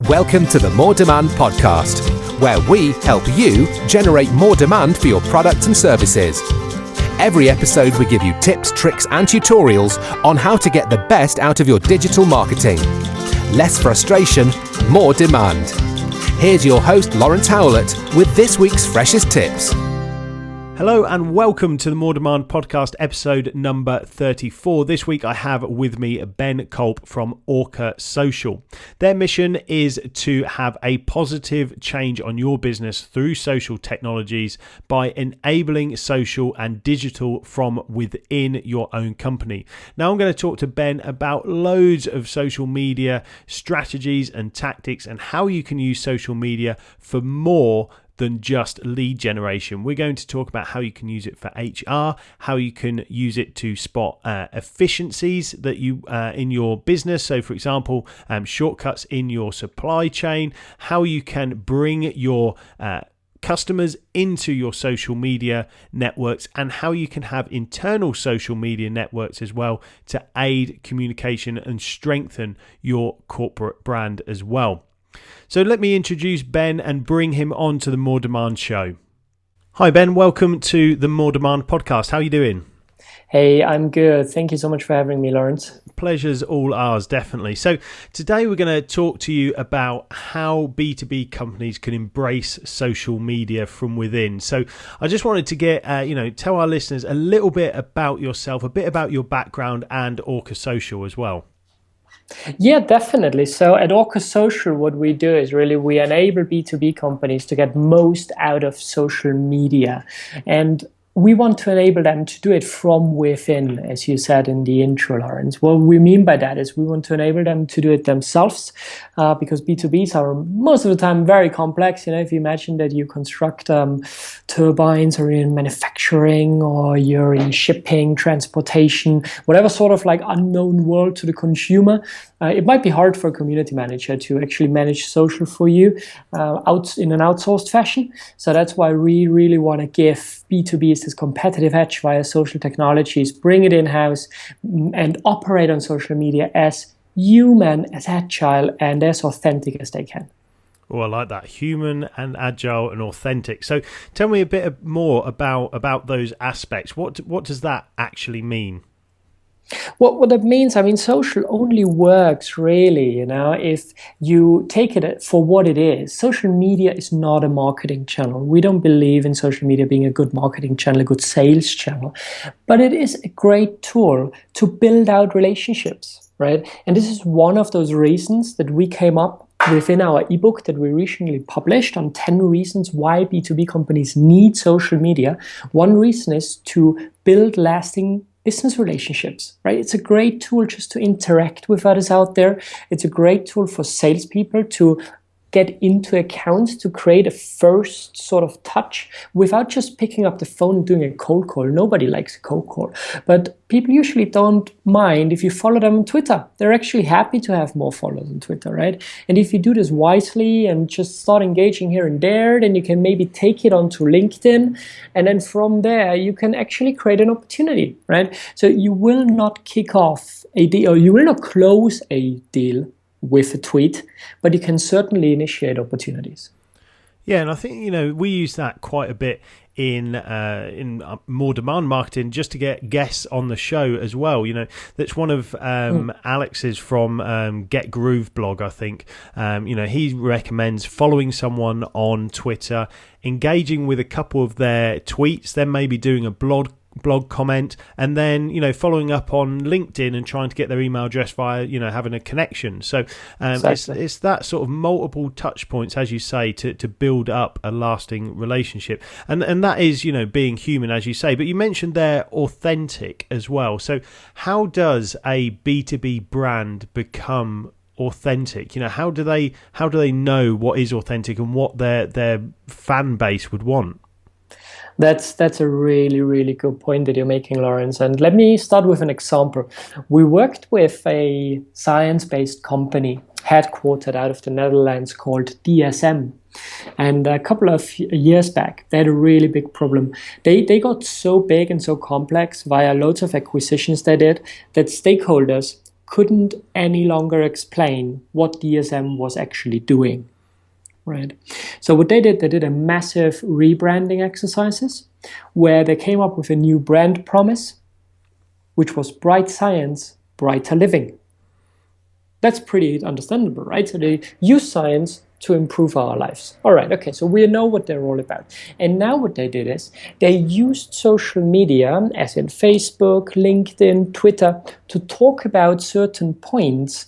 Welcome to the More Demand podcast, where we help you generate more demand for your products and services. Every episode we give you tips, tricks and tutorials on how to get the best out of your digital marketing. Less frustration, more demand. Here's your host Lawrence Howlett with this week's freshest tips. Hello and welcome to the More Demand podcast episode number 34. This week I have with me Ben Kolp from Orca Social. Their mission is to have a positive change on your business through social technologies by enabling social and digital from within your own company. Now I'm going to talk to Ben about loads of social media strategies and tactics and how you can use social media for more than just lead generation. We're going to talk about how you can use it for HR, how you can use it to spot efficiencies that you in your business. So, for example, shortcuts in your supply chain, how you can bring your customers into your social media networks, and how you can have internal social media networks as well to aid communication and strengthen your corporate brand as well. So let me introduce Ben and bring him on to the More Demand show. Hi Ben, welcome to the More Demand podcast. How are you doing? Hey, I'm good. Thank you so much for having me, Lawrence. Pleasure's all ours, definitely. So today we're going to talk to you about how B2B companies can embrace social media from within. So I just wanted to get, tell our listeners a little bit about yourself, a bit about your background and Orca Social as well. Yeah, definitely. So at Orca Social, what we do is really we enable B2B companies to get most out of social media. And we want to enable them to do it from within, as you said in the intro, Lawrence. What we mean by that is we want to enable them to do it themselves because B2Bs are most of the time very complex. You know, if you imagine that you construct turbines or in manufacturing or you're in shipping, transportation, whatever sort of like unknown world to the consumer, it might be hard for a community manager to actually manage social for you out in an outsourced fashion. So that's why we really want to give B2Bs this competitive edge via social technologies, bring it in-house and operate on social media as human, as agile and as authentic as they can. Oh, I like that. Human and agile and authentic. So tell me a bit more about those aspects. What does that actually mean? What that means, I mean, social only works really, if you take it for what it is. Social media is not a marketing channel. We don't believe in social media being a good marketing channel, a good sales channel, but it is a great tool to build out relationships, right? And this is one of those reasons that we came up within our ebook that we recently published on 10 reasons why B2B companies need social media. One reason is to build lasting business relationships, right? It's a great tool just to interact with others out there. It's a great tool for salespeople to get into accounts, to create a first sort of touch without just picking up the phone and doing a cold call. Nobody likes a cold call, but people usually don't mind if you follow them on Twitter. They're actually happy to have more followers on Twitter, right? And if you do this wisely and just start engaging here and there, then you can maybe take it onto LinkedIn. And then from there, you can actually create an opportunity, right? So you will not kick off a deal, or you will not close a deal with a tweet, but you can certainly initiate opportunities. Yeah, and I think we use that quite a bit in more demand marketing, just to get guests on the show as well. That's one of Alex's from Get Groove blog. I think he recommends following someone on Twitter, engaging with a couple of their tweets, then maybe doing a blog comment, and then following up on LinkedIn and trying to get their email address via having a connection. So exactly. it's that sort of multiple touch points, as you say, to build up a lasting relationship, and that is being human, as you say. But you mentioned there authentic as well. So how does a B2B brand become authentic? How do they know what is authentic and what their fan base would want? That's a really, really good point that you're making, Lawrence. And let me start with an example. We worked with a science-based company headquartered out of the Netherlands called DSM. And a couple of years back, they had a really big problem. They got so big and so complex via loads of acquisitions they did that stakeholders couldn't any longer explain what DSM was actually doing. Right. So what they did a massive rebranding exercises where they came up with a new brand promise, which was bright science, brighter living. That's pretty understandable, right? So they use science to improve our lives. All right, okay, so we know what they're all about. And now what they did is they used social media, as in Facebook, LinkedIn, Twitter, to talk about certain points,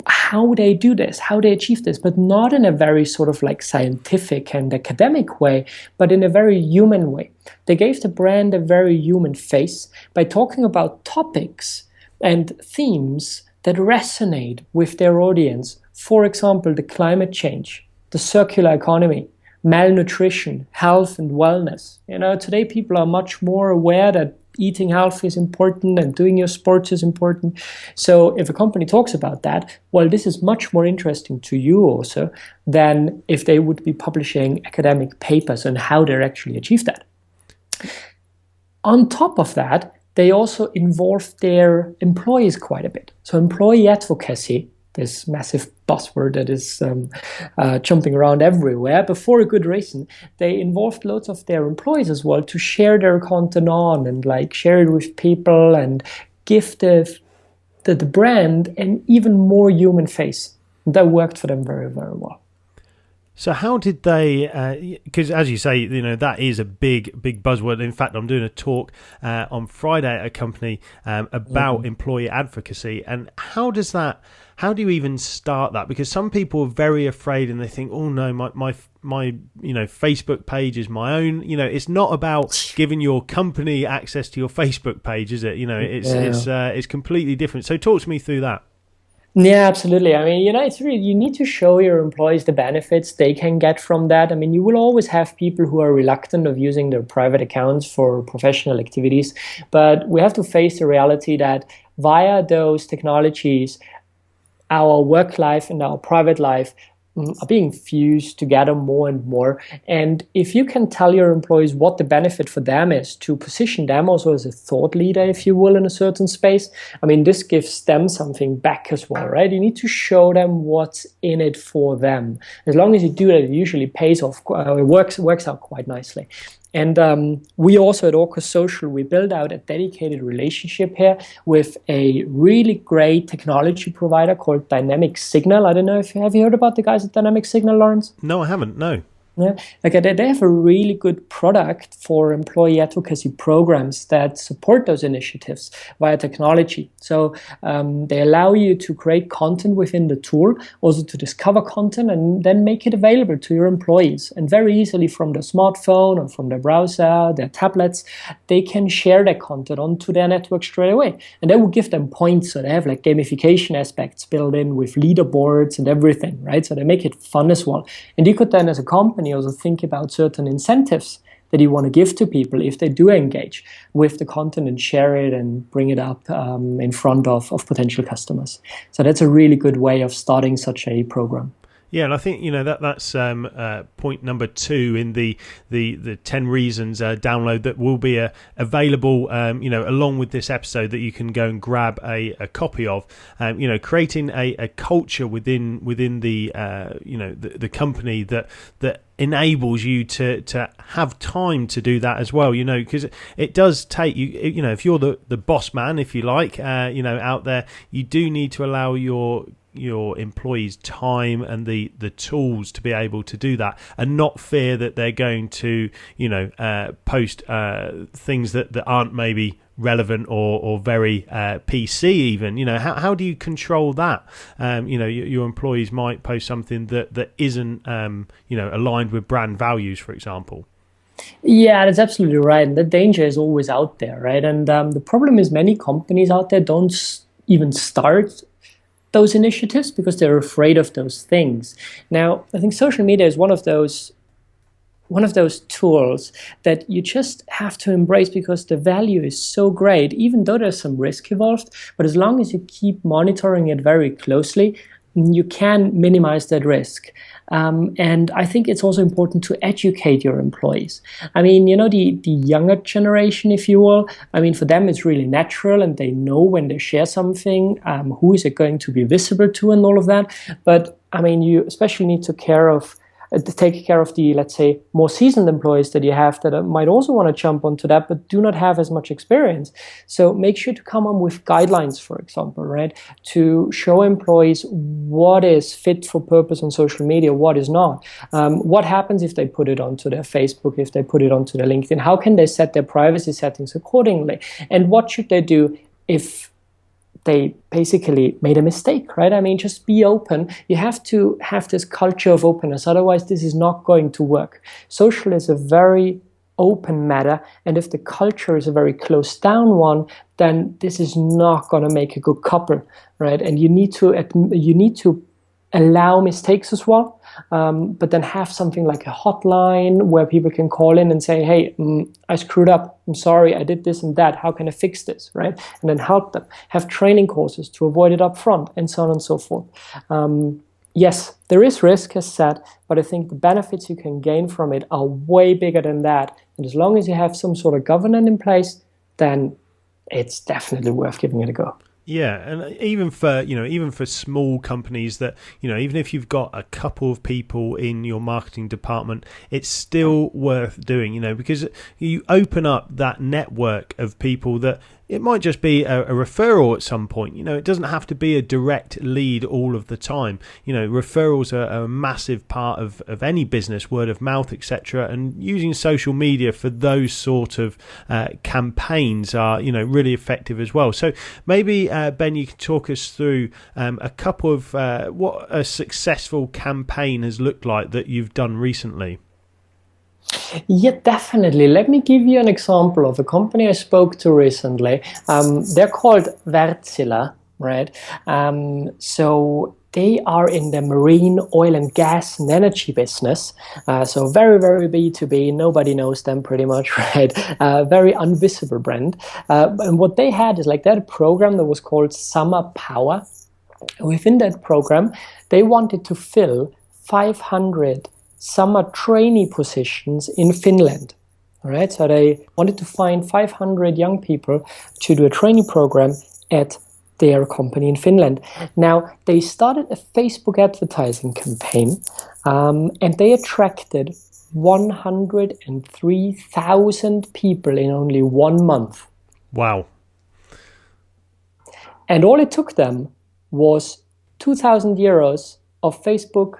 how they do this, how they achieve this, but not in a very sort of like scientific and academic way, but in a very human way. They gave the brand a very human face by talking about topics and themes that resonate with their audience. For example, the climate change, the circular economy, malnutrition, health and wellness. Today people are much more aware that eating healthy is important and doing your sports is important. So if a company talks about that, well, this is much more interesting to you also than if they would be publishing academic papers on how they actually achieve that. On top of that, they also involve their employees quite a bit. So employee advocacy, this massive buzzword that is jumping around everywhere, but for a good reason. They involved loads of their employees as well to share their content on and like share it with people and give the brand an even more human face. That worked for them very, very well. So how did they, because as you say, that is a big buzzword. In fact, I'm doing a talk on Friday at a company about employee advocacy. And how do you even start that? Because some people are very afraid and they think, oh no, my Facebook page is my own. It's not about giving your company access to your Facebook page, is it? It's completely different. So talk to me through that. Yeah, absolutely. I mean, it's really, you need to show your employees the benefits they can get from that. I mean, you will always have people who are reluctant of using their private accounts for professional activities, but we have to face the reality that via those technologies, our work life and our private life are being fused together more and more. And if you can tell your employees what the benefit for them is to position them also as a thought leader, if you will, in a certain space, I mean, this gives them something back as well, right? You need to show them what's in it for them. As long as you do that, it usually pays off, it works out quite nicely. And we also at Orca Social, we build out a dedicated relationship here with a really great technology provider called Dynamic Signal. I don't know have you heard about the guys at Dynamic Signal, Lawrence? No, I haven't, no. Yeah, they have a really good product for employee advocacy programs that support those initiatives via technology. So they allow you to create content within the tool, also to discover content and then make it available to your employees. And very easily from their smartphone or from their browser, their tablets, they can share their content onto their network straight away. And that will give them points. So they have like gamification aspects built in with leaderboards and everything, right? So they make it fun as well. And you could then as a company also think about certain incentives that you want to give to people if they do engage with the content and share it and bring it up in front of potential customers. So that's a really good way of starting such a program. Yeah, and I think that's point number 2 in the 10 reasons download that will be available along with this episode that you can go and grab a copy of. Creating a culture within the the company that enables you to have time to do that as well, because it does take you, if you're the boss man, if you like, out there, you do need to allow your employees time and the tools to be able to do that and not fear that they're going to post things that aren't maybe relevant or very PC even. How do you control that? Your employees might post something that isn't aligned with brand values, for example. Yeah, that's absolutely right. And the danger is always out there, right? And the problem is many companies out there don't even start those initiatives because they're afraid of those things. Now, I think social media is one of those tools that you just have to embrace because the value is so great, even though there's some risk involved. But as long as you keep monitoring it very closely, you can minimize that risk. And I think it's also important to educate your employees. I mean, the younger generation, if you will, I mean, for them, it's really natural and they know when they share something, who is it going to be visible to and all of that. But I mean, you especially need to take care of the, let's say, more seasoned employees that you have that might also want to jump onto that, but do not have as much experience. So make sure to come up with guidelines, for example, right? To show employees what is fit for purpose on social media, what is not. What happens if they put it onto their Facebook, if they put it onto their LinkedIn? How can they set their privacy settings accordingly? And what should they do if they basically made a mistake, right? I mean, just be open. You have to have this culture of openness. Otherwise, this is not going to work. Social is a very open matter. And if the culture is a very closed down one, then this is not going to make a good couple, right? And you need to allow mistakes as well, but then have something like a hotline where people can call in and say, hey, I screwed up. I'm sorry, I did this and that. How can I fix this, right? And then help them. Have training courses to avoid it up front, and so on and so forth. Yes, there is risk, as said, but I think the benefits you can gain from it are way bigger than that. And as long as you have some sort of governance in place, then it's definitely worth giving it a go. Yeah, and even for small companies that, even if you've got a couple of people in your marketing department, it's still worth doing, because you open up that network of people that it might just be a referral at some point. It doesn't have to be a direct lead all of the time. Referrals are a massive part of any business, word of mouth, etc. And using social media for those sort of campaigns are, really effective as well. So maybe, Ben, you can talk us through a couple of what a successful campaign has looked like that you've done recently. Yeah, definitely. Let me give you an example of a company I spoke to recently. They're called Wärtsilä, right? So they are in the marine, oil and gas and energy business. So very, very B2B. Nobody knows them pretty much, right? Very invisible brand. And what they had is they had a program that was called Summer Power. Within that program, they wanted to fill 500 summer trainee positions in Finland. All right, so they wanted to find 500 young people to do a training program at their company in Finland. Now, they started a Facebook advertising campaign, and they attracted 103,000 people in only 1 month. Wow. And all it took them was 2,000 euros of Facebook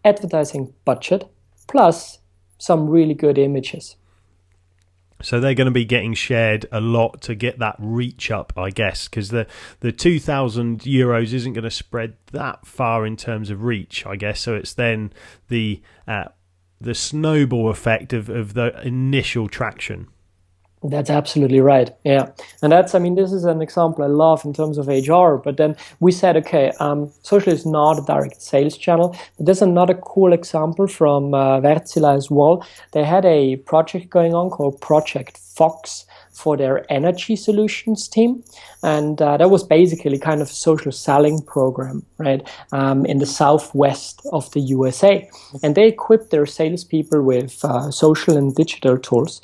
advertising budget plus some really good images. So they're going to be getting shared a lot to get that reach up, I guess, because the 2,000 euros isn't going to spread that far in terms of reach, I guess. So it's then the snowball effect of the initial traction. That's absolutely right. Yeah. And this is an example I love in terms of HR. But then we said, okay, social is not a direct sales channel. But there's another cool example from Wärtsilä as well. They had a project going on called Project Fox for their energy solutions team. And that was basically kind of a social selling program, right, in the southwest of the USA. And they equipped their salespeople with social and digital tools.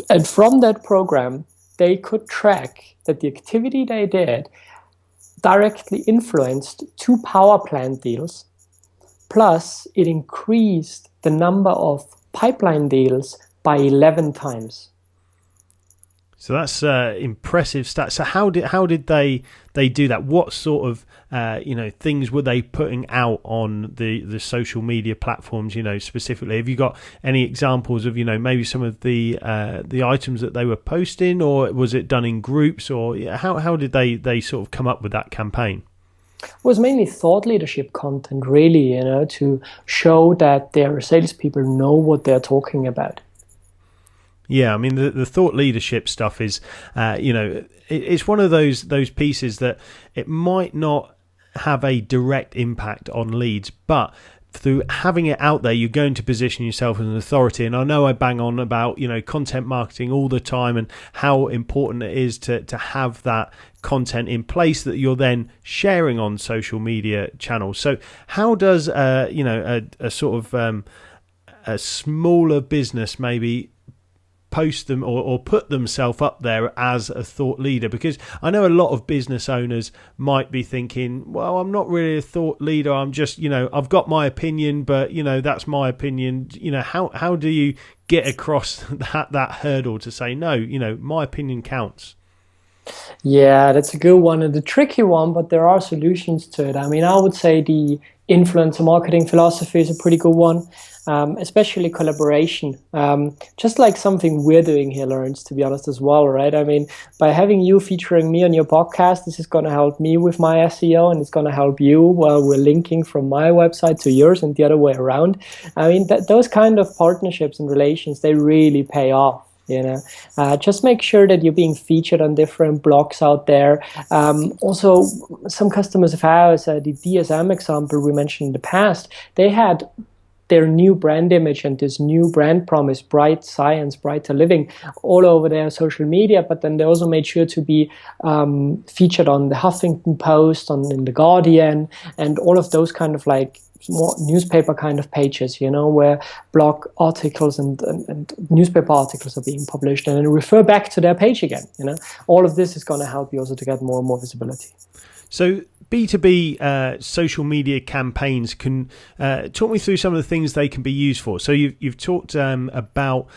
And from that program, they could track that the activity they did directly influenced 2 power plant deals, plus it increased the number of pipeline deals by 11 times. So that's impressive stats. So how did they do that? What sort of things were they putting out on the social media platforms? Specifically, have you got any examples of maybe some of the items that they were posting, or was it done in groups, or how did they sort of come up with that campaign? It was mainly thought leadership content, really, to show that their salespeople know what they're talking about. Yeah, I mean the thought leadership stuff is, it's one of those pieces that it might not have a direct impact on leads, but through having it out there, you're going to position yourself as an authority. And I know I bang on about, content marketing all the time and how important it is to have that content in place that you're then sharing on social media channels. So how does, a sort of a smaller business maybe post them or put themselves up there as a thought leader? Because I know a lot of business owners might be thinking, well, I'm not really a thought leader, I'm just, I've got my opinion, but that's my opinion. How do you get across that hurdle to say, no, my opinion counts? Yeah, that's a good one and a tricky one, but there are solutions to it. I mean, I would say the influencer marketing philosophy is a pretty good one, especially collaboration. Just like something we're doing here, Lawrence, to be honest, as well, right? I mean, by having you featuring me on your podcast, this is going to help me with my SEO, and it's going to help you while we're linking from my website to yours and the other way around. I mean, those kind of partnerships and relations, they really pay off. Just make sure that you're being featured on different blogs out there. Also, some customers of ours, the DSM example we mentioned in the past, they had their new brand image and this new brand promise, bright science, brighter living, all over their social media. But then they also made sure to be featured on the Huffington Post, in the Guardian, and all of those kind of like more newspaper kind of pages, where blog articles and newspaper articles are being published, and then refer back to their page again. All of this is going to help you also to get more and more visibility. So B2B social media campaigns can talk me through some of the things they can be used for. So you've talked about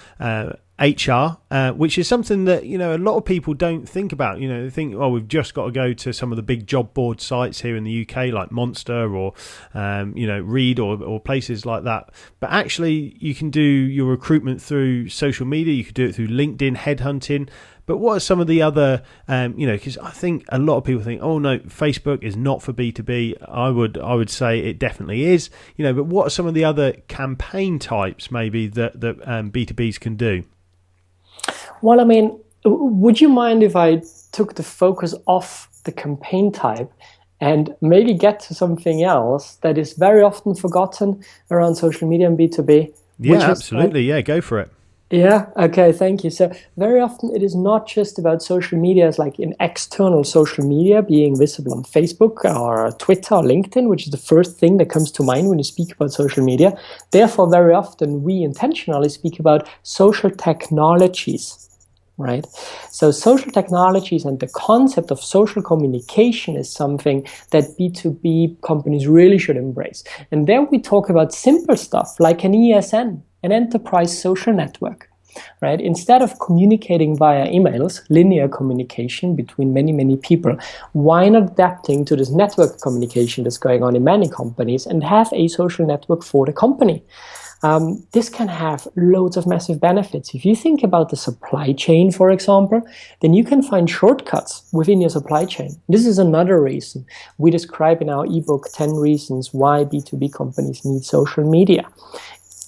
HR, which is something that a lot of people don't think about. They think, oh, we've just got to go to some of the big job board sites here in the UK, like Monster or Reed or places like that. But actually, you can do your recruitment through social media. You could do it through LinkedIn, headhunting. But what are some of the other, because I think a lot of people think, oh no, Facebook is not for B2B. I would say it definitely is. But what are some of the other campaign types maybe that B2Bs can do? Well, I mean, would you mind if I took the focus off the campaign type and maybe get to something else that is very often forgotten around social media and B2B? Yeah, absolutely. Yeah, go for it. Yeah, okay, thank you. So very often it is not just about social media as like in external social media being visible on Facebook or Twitter or LinkedIn, which is the first thing that comes to mind when you speak about social media. Therefore, very often we intentionally speak about social technologies, right? So social technologies and the concept of social communication is something that B2B companies really should embrace. And there we talk about simple stuff like an ESN, an enterprise social network, right? Instead of communicating via emails, linear communication between many, many people, why not adapting to this network communication that's going on in many companies and have a social network for the company? This can have loads of massive benefits. If you think about the supply chain, for example, then you can find shortcuts within your supply chain. This is another reason we describe in our ebook 10 reasons why B2B companies need social media.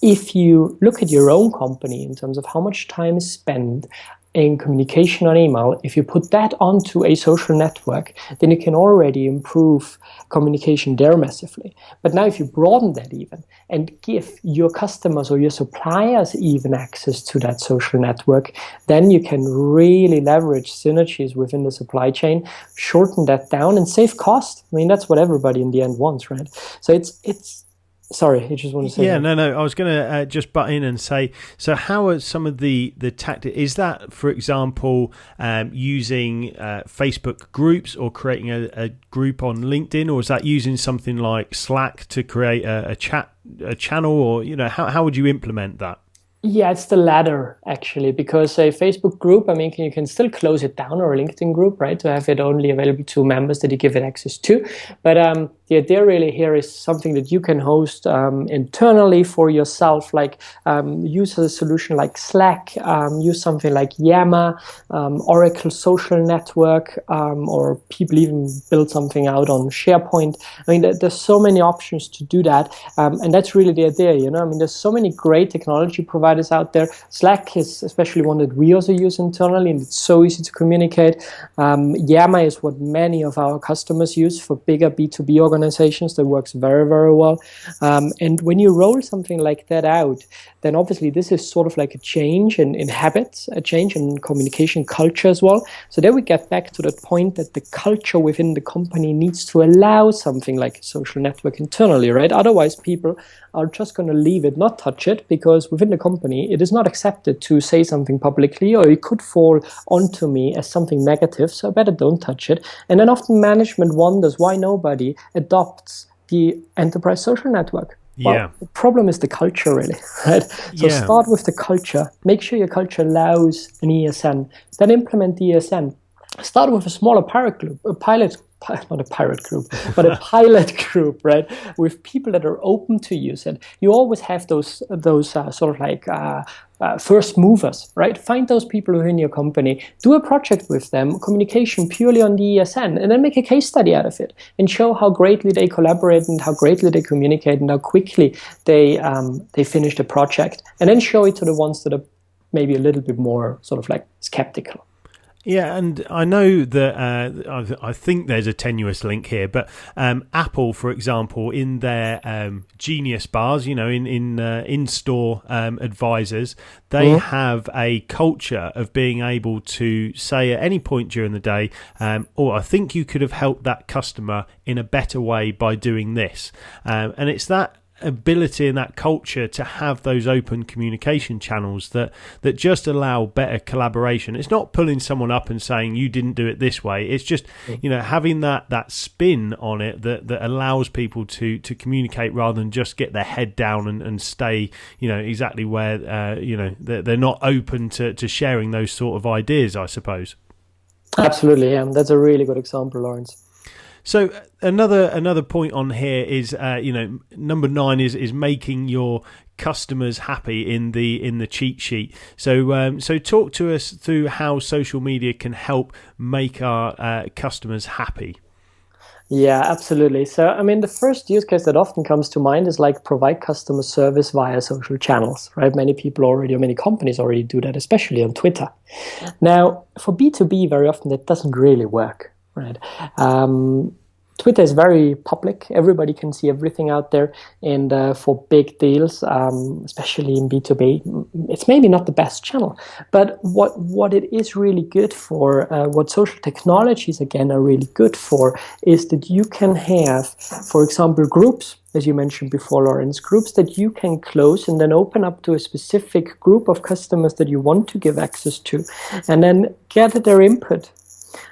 If you look at your own company in terms of how much time is spent in communication on email, if you put that onto a social network, then you can already improve communication there massively. But now if you broaden that even and give your customers or your suppliers even access to that social network, then you can really leverage synergies within the supply chain, shorten that down and save cost. I mean, that's what everybody in the end wants, right? So it's sorry, I just want to say. Yeah, no. I was going to just butt in and say, so how are some of the tactics? Is that, for example, using Facebook groups or creating a group on LinkedIn, or is that using something like Slack to create a channel, or how would you implement that? Yeah, it's the latter, actually, because a Facebook group, I mean, you can still close it down, or a LinkedIn group, right, to have it only available to members that you give it access to. But the idea really here is something that you can host internally for yourself, like use a solution like Slack, use something like Yammer, Oracle Social Network, or people even build something out on SharePoint. I mean, there's so many options to do that, and that's really the idea, I mean, there's so many great technology providers out there. Slack is especially one that we also use internally, and it's so easy to communicate. Yammer is what many of our customers use for bigger B2B organizations. organizations that works very, very well. And when you roll something like that out, then obviously this is sort of like a change in habits, a change in communication culture as well. So there we get back to that point that the culture within the company needs to allow something like a social network internally, right? Otherwise, people are just going to leave it, not touch it, because within the company, it is not accepted to say something publicly, or it could fall onto me as something negative, so I better don't touch it. And then often management wonders why nobody adopts the enterprise social network. Well, the problem is the culture, really, right? So start with the culture. Make sure your culture allows an ESN. Then implement the ESN. Start with a smaller pilot group, not a pirate group, but a pilot group, right? With people that are open to use it. You always have those sort of like first movers, right? Find those people within your company, do a project with them, communication purely on the ESN, and then make a case study out of it and show how greatly they collaborate and how greatly they communicate and how quickly they finish the project, and then show it to the ones that are maybe a little bit more sort of like skeptical. Yeah, and I know that I think there's a tenuous link here, but Apple, for example, in their Genius bars, in-store advisors, they have a culture of being able to say at any point during the day, I think you could have helped that customer in a better way by doing this. And it's that ability and that culture to have those open communication channels that just allow better collaboration. It's not pulling someone up and saying you didn't do it this way. It's just having that spin on it that allows people to communicate rather than just get their head down and stay exactly where they're not open to sharing those sort of ideas, I suppose. Absolutely, yeah. That's a really good example, Lawrence. So another point on here is number 9 is making your customers happy in the cheat sheet. So talk to us through how social media can help make our customers happy. Yeah, absolutely. So, I mean, the first use case that often comes to mind is like provide customer service via social channels, right? Many companies already do that, especially on Twitter. Now, for B2B, very often that doesn't really work. Right. Twitter is very public. Everybody can see everything out there. And for big deals, especially in B2B, it's maybe not the best channel. But what it is really good for, what social technologies, again, are really good for, is that you can have, for example, groups, as you mentioned before, Lawrence, groups that you can close and then open up to a specific group of customers that you want to give access to, and then gather their input.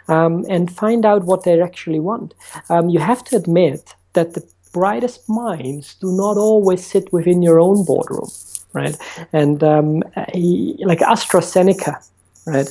And find out what they actually want. You have to admit that the brightest minds do not always sit within your own boardroom, right? And like AstraZeneca, right?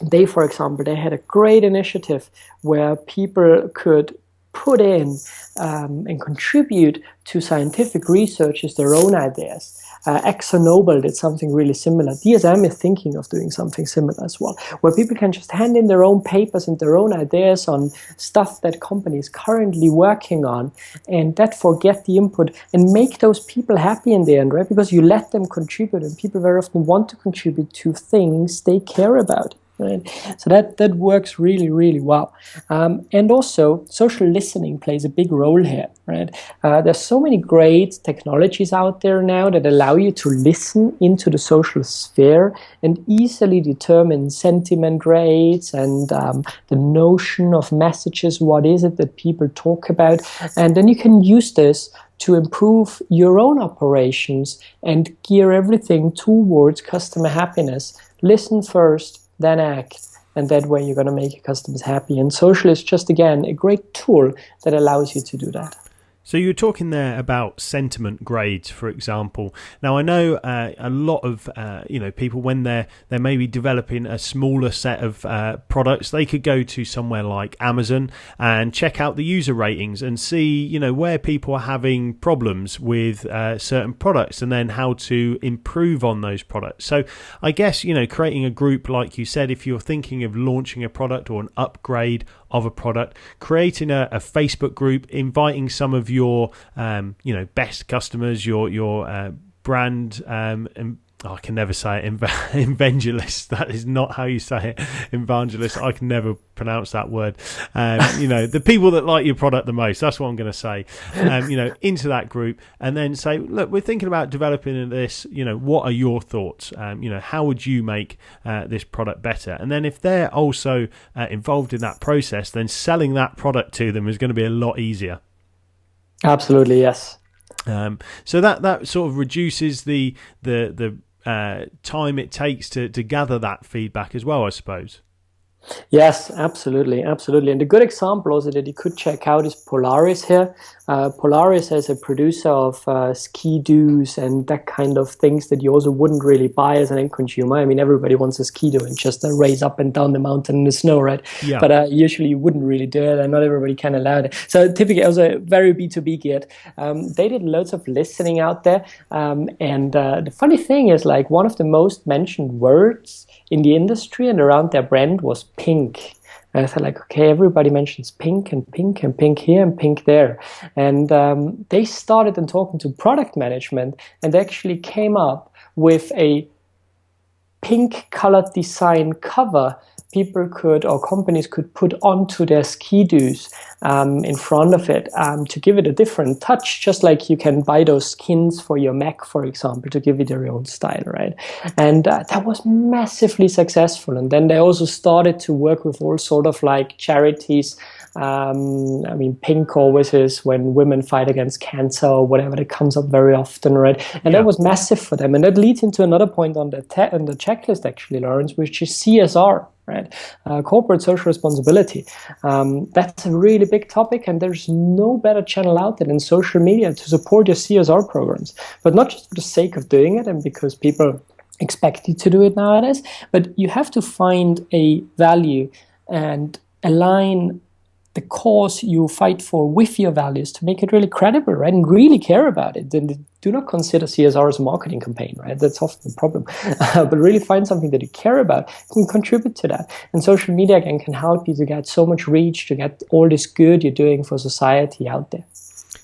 They, for example, they had a great initiative where people could put in and contribute to scientific research as their own ideas. ExxonMobil did something really similar. DSM is thinking of doing something similar as well, where people can just hand in their own papers and their own ideas on stuff that companies currently working on, and therefore get the input and make those people happy in the end, right? Because you let them contribute, and people very often want to contribute to things they care about. Right. So that works really, really well. And also, social listening plays a big role here. Right. There's so many great technologies out there now that allow you to listen into the social sphere and easily determine sentiment rates and the notion of messages. What is it that people talk about? And then you can use this to improve your own operations and gear everything towards customer happiness. Listen first, then act, and that way you're going to make your customers happy. And social is just, again, a great tool that allows you to do that. So you were talking there about sentiment grades, for example. Now I know a lot of people, when they're maybe developing a smaller set of products, they could go to somewhere like Amazon and check out the user ratings and see where people are having problems with certain products and then how to improve on those products. So I guess creating a group, like you said, if you're thinking of launching a product or an upgrade of a product, creating a Facebook group, inviting some of your best customers, your brand I can never say it. Evangelist. That is not how you say it. Evangelist. I can never pronounce that word. The people that like your product the most. That's what I'm going to say. Into that group, and then say, look, we're thinking about developing this. What are your thoughts? How would you make this product better? And then if they're also involved in that process, then selling that product to them is going to be a lot easier. Absolutely, yes. So that sort of reduces the time it takes to gather that feedback as well, I suppose. Yes, absolutely. And a good example also that you could check out is Polaris here. Polaris is a producer of ski-doos and that kind of things that you also wouldn't really buy as an end consumer. I mean, everybody wants a ski-doo and just a race up and down the mountain in the snow, right? Yeah. But usually you wouldn't really do it, and not everybody can allow it. So typically, also very B2B geared. They did loads of listening out there, and the funny thing is, like, one of the most mentioned words in the industry and around their brand was pink. And I thought, like, okay, everybody mentions pink and pink and pink here and pink there. And they started then talking to product management, and they actually came up with a pink colored design cover people could, or companies could, put onto their ski-doos in front of it to give it a different touch, just like you can buy those skins for your Mac, for example, to give it your own style, right? And that was massively successful. And then they also started to work with all sort of like charities. Pink always is when women fight against cancer or whatever, that comes up very often, right? And that was massive for them. And that leads into another point on the checklist, actually, Lawrence, which is CSR, right? Corporate social responsibility. That's a really big topic, and there's no better channel out there than social media to support your CSR programs. But not just for the sake of doing it and because people expect you to do it nowadays, but you have to find a value and align the cause you fight for with your values to make it really credible, right? And really care about it. Then do not consider CSR as a marketing campaign, right? That's often the problem. But really find something that you care about and contribute to that. And social media, again, can help you to get so much reach, to get all this good you're doing for society out there.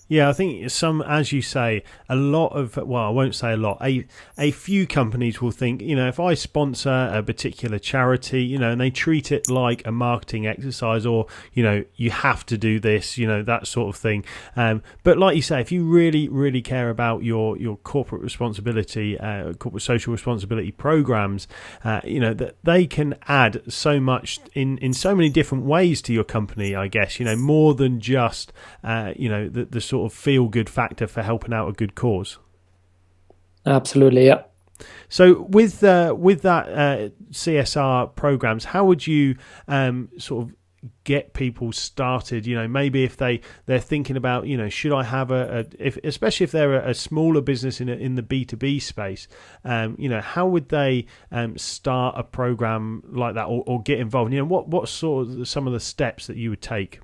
Yeah, I think as you say, a lot of, well, I won't say a lot, a few companies will think, if I sponsor a particular charity, and they treat it like a marketing exercise, or, you have to do this, that sort of thing. But like you say, if you really, really care about your corporate responsibility, corporate social responsibility programs, that they can add so much in so many different ways to your company, I guess, more than just, the sort of feel-good factor for helping out a good cause. Absolutely, yeah. So with that CSR programs, how would you sort of get people started? Maybe if they're thinking about, should I have especially if they're a smaller business in the B2B space, how would they start a program like that or get involved? What sort of some of the steps that you would take?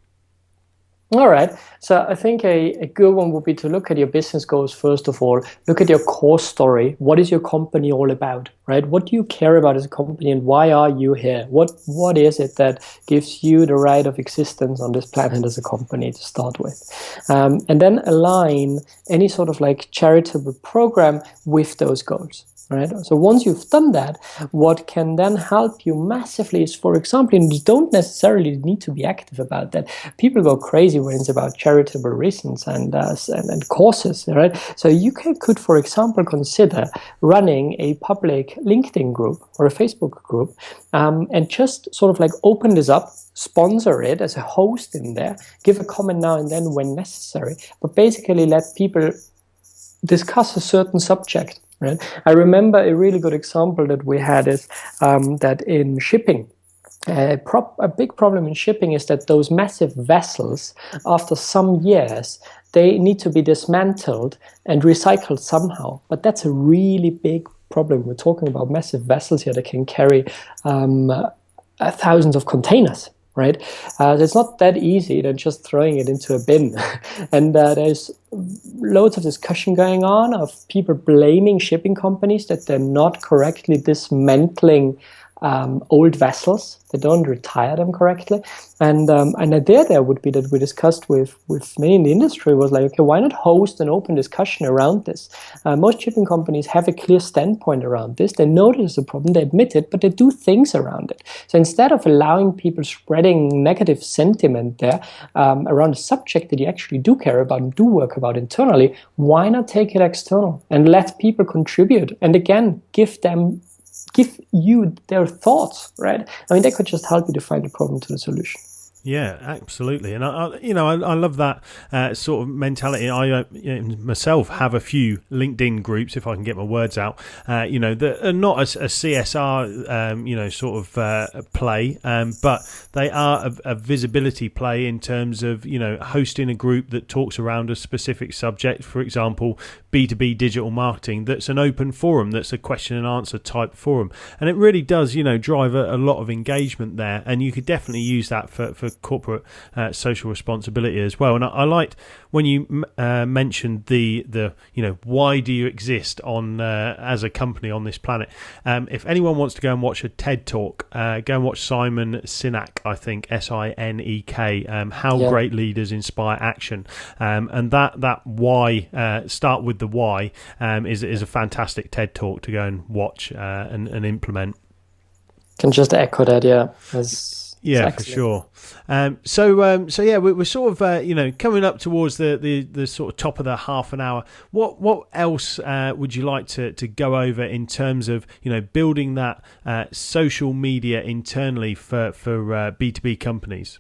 All right. So I think a good one would be to look at your business goals first of all. Look at your core story. What is your company all about, right? What do you care about as a company, and why are you here? What is it that gives you the right of existence on this planet as a company to start with? And then align any sort of like charitable program with those goals. Right. So once you've done that, what can then help you massively is, for example, and you don't necessarily need to be active about that. People go crazy when it's about charitable reasons and causes, right? So you could, for example, consider running a public LinkedIn group or a Facebook group, and just sort of like open this up, sponsor it as a host in there, give a comment now and then when necessary, but basically let people discuss a certain subject. Right. I remember a really good example that we had is that in shipping, a big problem in shipping is that those massive vessels, after some years, they need to be dismantled and recycled somehow. But that's a really big problem. We're talking about massive vessels here that can carry thousands of containers. Right, it's not that easy than just throwing it into a bin, and there's loads of discussion going on of people blaming shipping companies that they're not correctly dismantling old vessels. They don't retire them correctly. And an idea there would be that we discussed with many in the industry was like, okay, why not host an open discussion around this? Most shipping companies have a clear standpoint around this. They know there's a problem, they admit it, but they do things around it. So instead of allowing people spreading negative sentiment there around a subject that you actually do care about and do work about internally, why not take it external and let people contribute? And again, give you their thoughts, right? I mean, they could just help you to find the problem to the solution. Yeah, absolutely, and I love that sort of mentality. I myself have a few LinkedIn groups, if I can get my words out, that are not a CSR, sort of play, but they are a visibility play in terms of hosting a group that talks around a specific subject. For example, B2B digital marketing. That's an open forum. That's a question and answer type forum, and it really does drive a lot of engagement there. And you could definitely use that for corporate social responsibility as well. And I liked when you mentioned the why do you exist on as a company on this planet. If anyone wants to go and watch a TED talk, go and watch Simon Sinek, I think Sinek, how great leaders inspire action, and that why, start with the why, is a fantastic TED talk to go and watch and implement. Can just echo that. Yeah, for sure. So we're sort of coming up towards the sort of top of the half an hour. What else would you like to go over in terms of building that social media internally for B2B companies?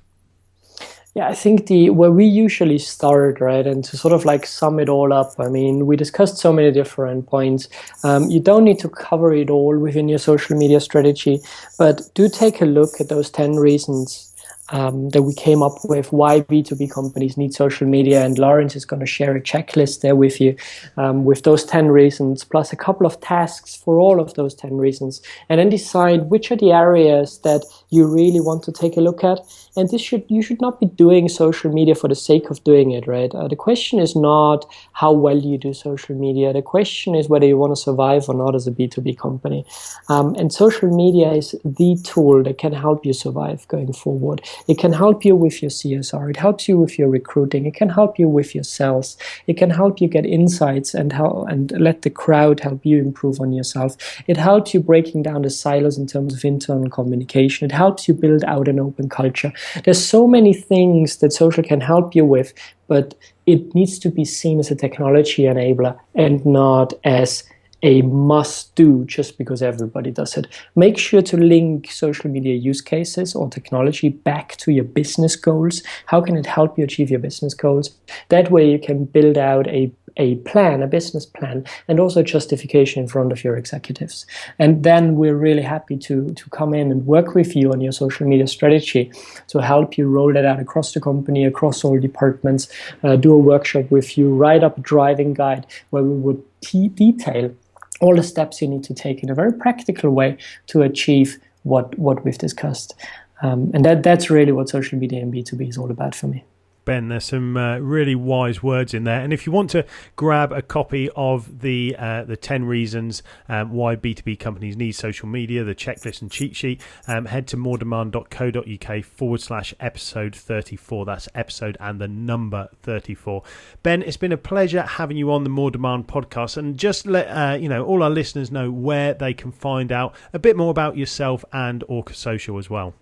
Yeah, I think where we usually start, right, and to sort of like sum it all up, I mean, we discussed so many different points. You don't need to cover it all within your social media strategy, but do take a look at those 10 reasons that we came up with why B2B companies need social media, and Lawrence is going to share a checklist there with you with those 10 reasons, plus a couple of tasks for all of those 10 reasons, and then decide which are the areas that you really want to take a look at. And you should not be doing social media for the sake of doing it, right? The question is not how well you do social media. The question is whether you want to survive or not as a B2B company. And social media is the tool that can help you survive going forward. It can help you with your CSR. It helps you with your recruiting. It can help you with your sales. It can help you get insights and let the crowd help you improve on yourself. It helps you breaking down the silos in terms of internal communication. It helps you build out an open culture. There's so many things that social can help you with, but it needs to be seen as a technology enabler and not as a must-do just because everybody does it. Make sure to link social media use cases or technology back to your business goals. How can it help you achieve your business goals? That way you can build out a business plan, and also justification in front of your executives. And then we're really happy to come in and work with you on your social media strategy to help you roll that out across the company, across all departments, do a workshop with you, write up a driving guide where we would detail all the steps you need to take in a very practical way to achieve what we've discussed. And that's really what social media and B2B is all about for me. Ben, there's some really wise words in there. And if you want to grab a copy of the 10 reasons why B2B companies need social media, the checklist and cheat sheet, head to moredemand.co.uk/episode 34. That's episode and the number 34. Ben, it's been a pleasure having you on the More Demand podcast. And just let all our listeners know where they can find out a bit more about yourself and Orca Social as well.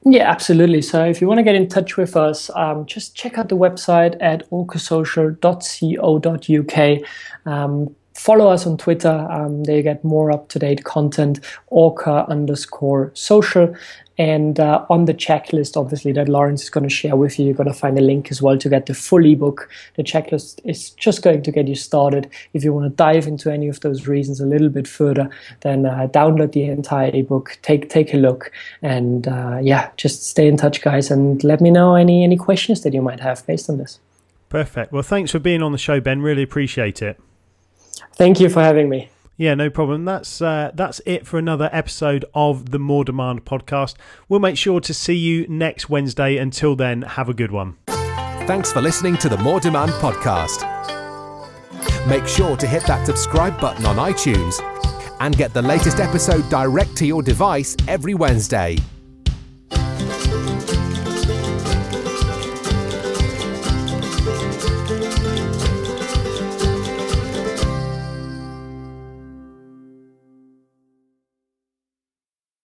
Yeah, absolutely. So if you want to get in touch with us, just check out the website at orcasocial.co.uk. Follow us on Twitter. There you get more up-to-date content, orca_social. And on the checklist, obviously, that Lawrence is going to share with you, you're going to find a link as well to get the full ebook. The checklist is just going to get you started. If you want to dive into any of those reasons a little bit further, then download the entire ebook, take a look, and just stay in touch, guys, and let me know any questions that you might have based on this. Perfect. Well, thanks for being on the show, Ben. Really appreciate it. Thank you for having me. Yeah, no problem. That's it for another episode of the More Demand podcast. We'll make sure to see you next Wednesday. Until then, have a good one. Thanks for listening to the More Demand podcast. Make sure to hit that subscribe button on iTunes and get the latest episode direct to your device every Wednesday.